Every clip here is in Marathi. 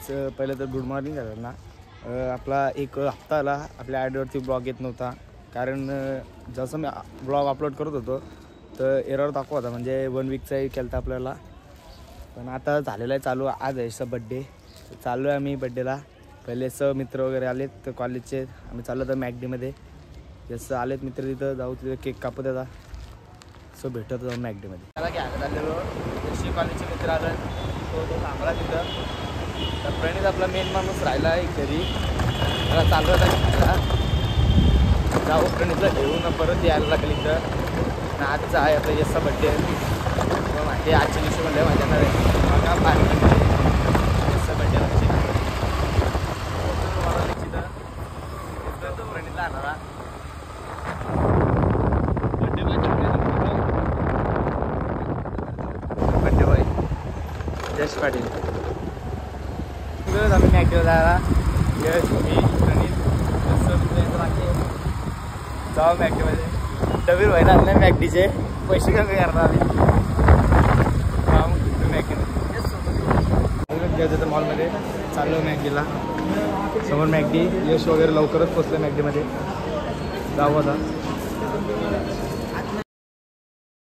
गाईज पहिलं तर गुड मॉर्निंग झालं ना. आपला एक हप्ता आला आपल्या आयडीवरती ब्लॉग येत नव्हता, कारण जसं मी ब्लॉग अपलोड करत होतो तर एरर दाखवत होता, म्हणजे 1 वीकचाही केलं होता आपल्याला. पण आता झालेला आहे चालू. आज आहे यशचा बड्डे, चाललो आहे आम्ही बड्डेला. पहिले मित्र वगैरे आलेत तर कॉलेजचे, आम्ही चाललो तर मॅकडीमध्ये. जसं आलेत मित्र तिथं जाऊ, तिथं केक कापत येतात. भेटत जाऊ मॅकडीमध्ये. त्याला घ्यायला चाललेलो, यशी कॉलेजचे मित्र आलं तो थांबला तिथं. तर प्रणित आपला मेन माणूस राहिला आहे घरी, त्याला चालू होता जाऊ प्रणितला घेऊन परत यायला लागेल इथं. आजचा आहे आता यशचा बड्डे, माहिती आजच्या दिवशी म्हणलं माझ्या ना बघा पार्टी यशचा बड्डे म्हणजे मला निश्चित प्रणितला आणणारा बड्डे बॉय यश पाटील. आम्ही मॅकडीला जायला, यश मी प्रणित बाकी जाऊ मॅकडीमध्ये. डबीर व्हायला आले नाही मॅकडीचे, पैसे कमी करणार आम्ही. घ्यायचं तर मॉलमध्ये चाललो मॅकडीला. समोर मॅकडी, यश वगैरे लवकरच पोचलं मॅकडीमध्ये. जाऊ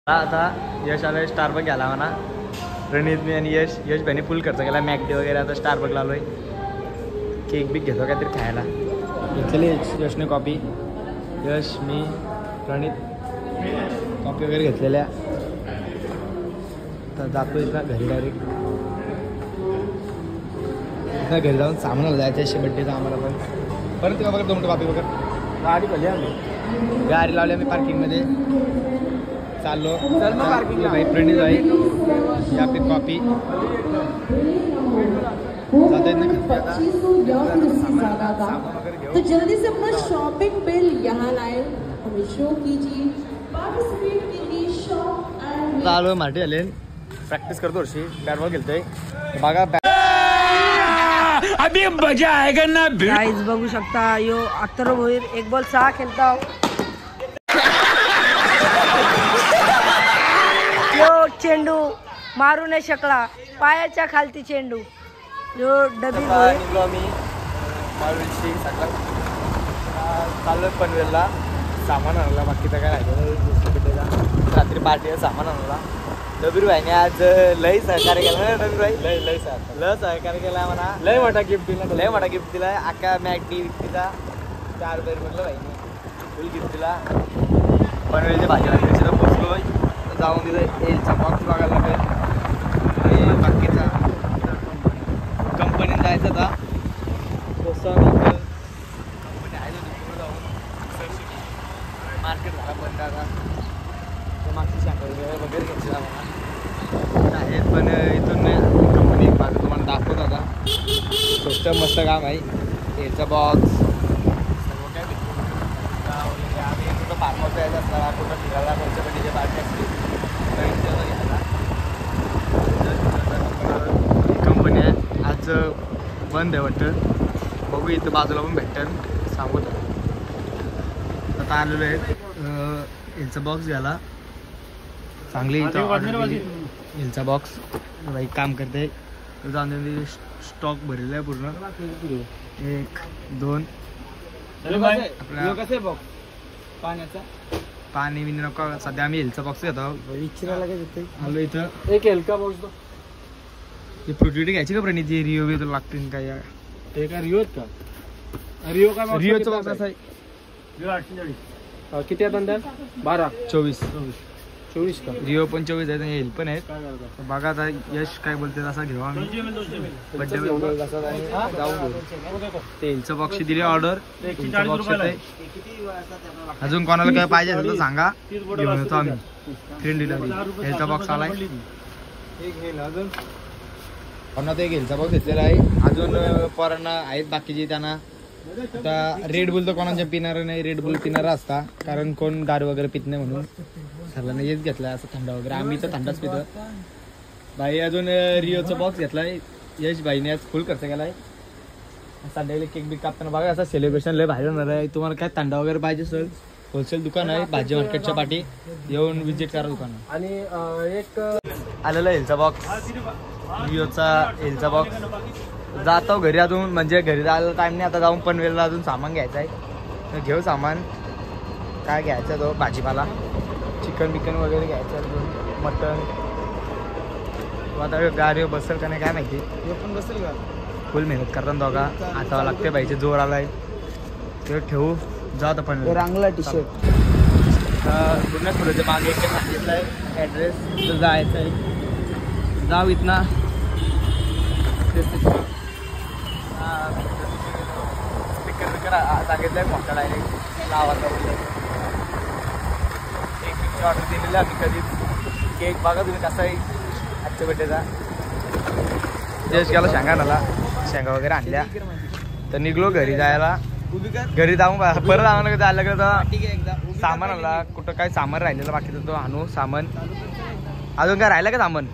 आता यश आलं स्टारबक घ्यायला म्हणा. प्रणित मी आणि यश भाईने फुल खर्च केला मॅकडी वगैरे. आता स्टारबकला आलो आहे, केक बिक घेतो काहीतरी खायला. घेतलेली यशने कॉपी, यश मी प्रणित कॉपी वगैरे घेतलेल्या. तर जातो इथं घरी डायरेक्ट. इथं घरी जाऊन सामानाला जायचं आहे बड्डेचं आम्हाला पण. परत का बघा 2 कॉपी वगैरे गाडी भरली आम्ही, गाडी लावली आम्ही पार्किंगमध्ये. चाललो चल मग पार्किंगला. भाई प्रणित भाई या पे कॉपी तो जल्दी से अपना शॉपिंग बिल यहाँ लाए, हमें शो कीजिए, पार्टिसिपेट कीजिए शॉप एंड. चालू माठी आले, प्रॅक्टिस करतो वर्षी बॅट बॉल खेळतोय बघा. अभी मजा आएगा ना. गाइस बघू शकता यो अत्तर भोईर 1 बॉल 6 खेळता. यो चेंडू मारू नाही शकला, पायाच्या खालती चेंडू. जो डबी निघलो आम्ही मारुलशी सकाळ. चाललो पनवेलला, सामान आणला. बाकीचं काय राहिलं रात्री पार्टीला सामान आणला. डबीर भाईने आज लई सहकार्य केला ना. डबीर भाई लय सहकार्य केला म्हणा. लय मोठा गिफ्ट दिला. अख्खा मॅकडी विकतीचा 4 बाहेर म्हटलं भाईने फुल गिफ्ट दिला. पनवेलच्या भाजी लागली तर पोचलो. जाऊन दिलं एलचा बॉक्स बघायला लागेल. बाकीचा कंपनीत जायचं होता, कंपनी आहे जाऊन मार्केट झाला बंद. आता मागची शाखा वगैरे घ्यायची आम्हाला आहेत, पण इथून कंपनी माझं तुम्हाला दाखवत आता. स्वस्त मस्त काम आहे. एलचा बॉक्स सर्व काय भेटतो. आम्ही कुठं फार्म हाऊस यायचं असला, कुठं फिरायला पंचवटीची पार्टी असली घ्यायला. कंपनी आहे आज बंद आहे वाटतं. बघू इथं बाजूला पण भेटतं, सांगू तर. आता आलेलो आहे एलचा बॉक्स घ्यायला. चांगली एलचा बॉक्स एक काम करते. जाऊन स्टॉक भरलेला आहे पूर्ण. 1 2 आपल्या पाण्याचा पाणी बिनी नको सध्या. आम्ही हेल्थचा बॉक्स घेतो. विचारायला काय देते आलो इथं. एक हेल्थ बॉक्स ते फ्रुटी घ्यायची का प्रणित? रिओ बी तुला लागतील काय? ते काय रिओ का? रिओ का? रिओचा बॉक्स असा आहे. किती आहे बंद? 12 24 का? रिओ पण 24 आहे, हेल्थ पण आहेत. बघा आता यश काय बोलते तसा घेऊ आम्ही. बड्डे जाऊन ते हेल्थचा बॉक्स दिली ऑर्डर. अजून कोणाला काय पाहिजे असेल तर सांगा, घेऊन येतो आम्ही. Free delivery. हेल्थचा बॉक्स आलाय. कोणा तो एक हेल्थचा बॉक्स घेतलेला आहे. अजून पोरांना आहेत बाकीचे, त्यांना आता रेड बुल तर कोणाच्या पिणार नाही. रेड बुल पिणार असता, कारण कोण दारू वगैरे पित नाही म्हणून सर्वांना हेच घेतलाय असं थंड वगैरे. आम्ही तर थंडच पितो. भाई अजून रिओचा बॉक्स घेतलाय. यश भाईने आज फुल खर्च केलाय. संध्याकाळी केक बिक कापताना बघा असं सेलिब्रेशन लय भारी होणार आहे. तुम्हाला काय थंड वगैरे पाहिजे असेल, होलसेल दुकान आहे भाजी मार्केटच्या पाठी, येऊन विजिट करा दुकान. आणि एक आलेला हेल्थचा बॉक्स, रिओचा हेल्थचा बॉक्स जातो घरी अजून, म्हणजे घरी जायला टाइम नाही आता, जाऊन पनवेलला अजून सामान घ्यायचं आहे. तर घेऊ सामान. काय घ्यायचं तो भाजीपाला, चिकन बिकन वगैरे घ्यायचं, अजून मटन. आता गाडी बसेल का नाही काय माहिती. पण बसेल का? फुल मेहनत करताना दोघा, आता लागते पाहिजे, जोर आलाय. ते ठेवू जाऊ आता पण रांगला टी शर्ट. पूर्ण फुलाच्या मागे एक सांगितलं आहे ॲड्रेस, तर जायचं आहे. जाऊ इथना स्पीकर बिकर सांगितलं आहे मोठा डायरेक्ट लावाचा बोलले. केकची ऑर्डर दिलेली आम्ही कधीच. केक बघा तुम्ही कसा आहे आजच्या बड्डेचा. जस्ट गेला शेंगाणाला, शेंगा वगैरे आणल्या. तर निघलो घरी जायला. घरी जाऊन परत आम्हाला जायला लागलं तर सामान आणला. कुठं काय सामान राहिलेलं बाकीचं तो आणू सामान. अजून काय राहिलं का सामान?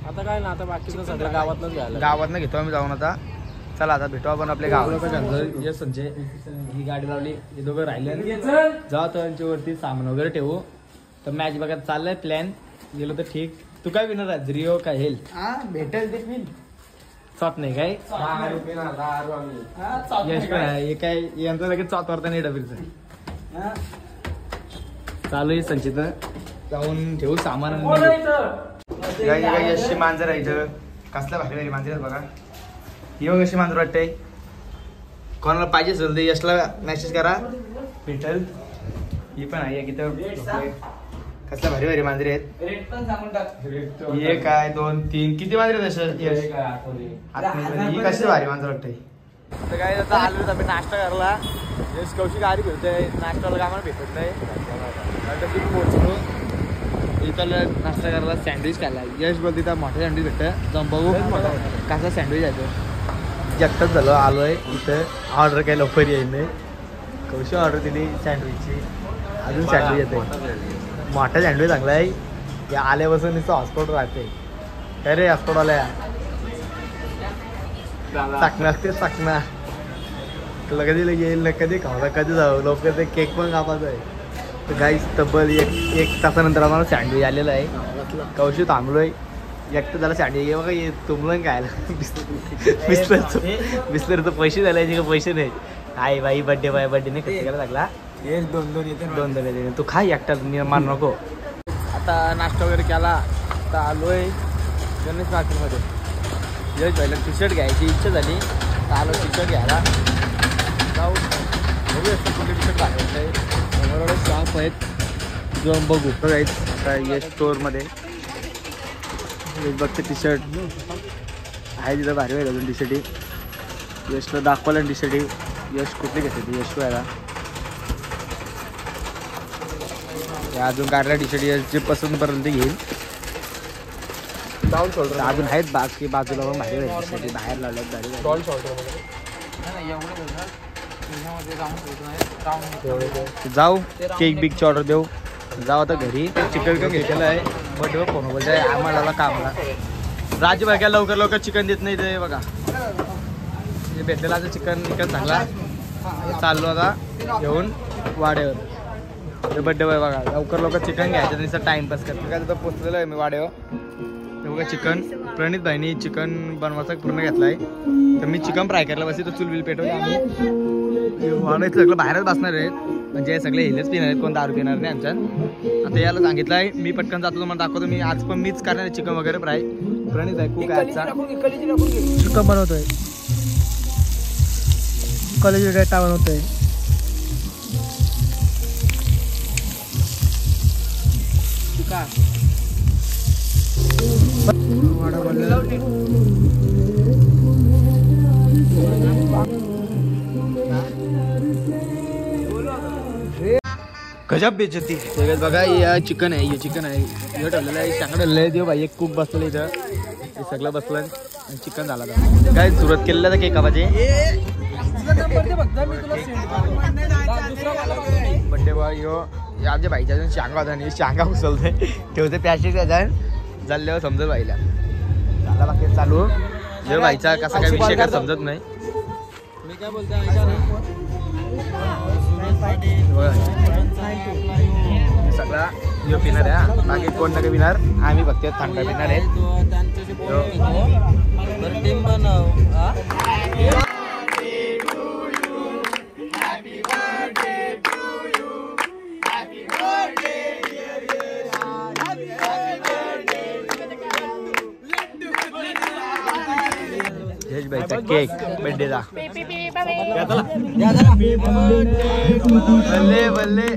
आता काय ना, आता बाकीचं सगळं गावातच घ्यायला. गावातनं घेतो आम्ही जाऊन आता. चला आता भेटू आपण आपल्या गावाला. संजय ही गाडी लावली, हे दोघं राहिले. जाऊ त्यांच्यावरती सामान वगैरे ठेवू. तर मॅच बघायला चाललंय प्लॅन. गेलो तर ठीक. तू काय विनर आहे, रिओ काय हेल? भेटेल ते पिन. चॉत नाही काय यश पण आहे. हे काय यांचं लगेच चॉत वरता नाही डबीचं चालू आहे. संचित जाऊन ठेवू सामान. यशची मांजर आहे इथं. कसल्या भारी भारी मांजर आहेत बघा. ही बघ अशी मांजर वाटते. कोणाला पाहिजे असेल ते यशला मेसेज करा, भेटेल. ही पण आहे इथं. कसल्या भारी भारी मांजरी आहेत. रेट पण सांगून टाक. हे काय 2 3 किती मांजरी आहेत अशा यश? ही कशी भारी मांजर वाटते. तर काय आता आलो आम्ही नाश्ता करायला. यश कौशिक गाडी फिरतोय, नाश्त्याला कामाला भेटत नाही. पोहोचलो इथं नाश्ता करायला. सँडविच खायला यश बोलते त्या मोठा सँडविच भेटतं, जाऊन बघू कसा सँडविच आहे तो. एकटाच झालं आलोय इथं. ऑर्डर काय लवकर येईल नाही. कौशिक ऑर्डर दिली सँडविचची. अजून सँडविच येते. मोठा सँडविच चांगला आहे. या आल्यापासून नुसतं हॉस्पॉट राहते. काय रे हॉस्पॉटवाल्या टाकणार ते टाकणार. तुला कधी येईल, कधी खावा, कधी जाऊ लवकर. ते केक पण कापायचं आहे. तर गाईस तब्बल एक तासानंतर आम्हाला सँडविच आलेलं आहे. कौशी थांबलोय. एकटं झालं सँडविच. ये बघा ये तुमलं खायला. बिस्लरचं पैसे झाले का पैसे नाही. आई बाई बड्डे बाय बड्डे नाही खर्च करायला लागला. 2 येते. 2 येते. तू खा एकटा मान नको. आता नाश्ता वगैरे केला. आता आलोय गणेश मार्केटमध्ये. यश भाईला टी शर्ट घ्यायची इच्छा झाली, तर आलो टी शर्ट घ्यायला. जाऊ बघू असतं कुठे टी शर्ट घालायचं आहे. समोर शॉप आहेत, जाऊन बघू. जायचं आता यश स्टोअरमध्ये. बघते टी शर्ट आहे तिथं भारी भारी अजून टी शर्टी. यशला दाखवायला टी शर्टी. यश कुठली घेते यश व्हायला. अजून काढल्या टी शर्ट जे पसंत पर्यंत घेईल. डाऊन शोल्डर अजून आहेत बाकी बाजूला पण भारी टी शर्ट बाहेर लावल्यात गाडी. डाऊन शोल्डर जाऊ केक बिकची ऑर्डर देऊ. जाऊ आता घरी. चिकन पण घेतलेलं आहे. बट फोन बोलत आहे आम्हाला कामाला. राजू भाई काय लवकर लवकर चिकन देत नाही ते बघा. भेटलेलं आता चिकन चांगला. चाललो आता घेऊन वाड्यावर. बड्डे बॉय बघा लवकर लवकर चिकन घ्यायचं नुसतं टाइमपास करतो. काय तिथं पोचलेलं आहे मी वाड्यावर. ते बघा चिकन प्रणित भाईनी चिकन बनवायचा पूर्ण घेतला आहे. तर मी चिकन फ्राय करायला बसली. तर चूल बिल पेटवली आम्ही. वाड्यात सगळं बाहेरच बसणार आहेत. म्हणजे सगळे हेलेच पिणार आहेत, कोण दारू पिणार नाही आमच्यात. आता याला सांगितलं आहे मी पटकन जातो तुम्हाला दाखवतो. मी आज पण मीच करणार आहे चिकन वगैरे फ्राय. प्रणित भाई खूप काय चिकन बनवतोय. कॉलेज डेटा बनवतोय. गजब बेचती. बघा हे चिकन आहे. हे चिकन आहे. हे ठेवलेलं आहे. चांगलं ठेवलेलं आहे. देव भाई एक कुक बसलेलं इथं. हे सगळं बसलं आणि चिकन झाला. काय सुरुवात केलेलं तर केक कापाचे. बड्डे बॉय यो आमच्या भाईच्या अजून शांगा होता आणि शांगा उचलते ठेवते प्याशी त्याच्या चालल्यावर समजत भाईला. झाला बाकी चालू. जो भाईचा कसा काय विषय काय समजत नाही. मी काय बोलतोय सगळा यो पिणार आहे. बाकी कोण नका पिणार. आम्ही फक्त थंड पिणार आहे. टीम बनव हा? जयेश भाईचा केक बर्थडेचा बल्ले बल्ले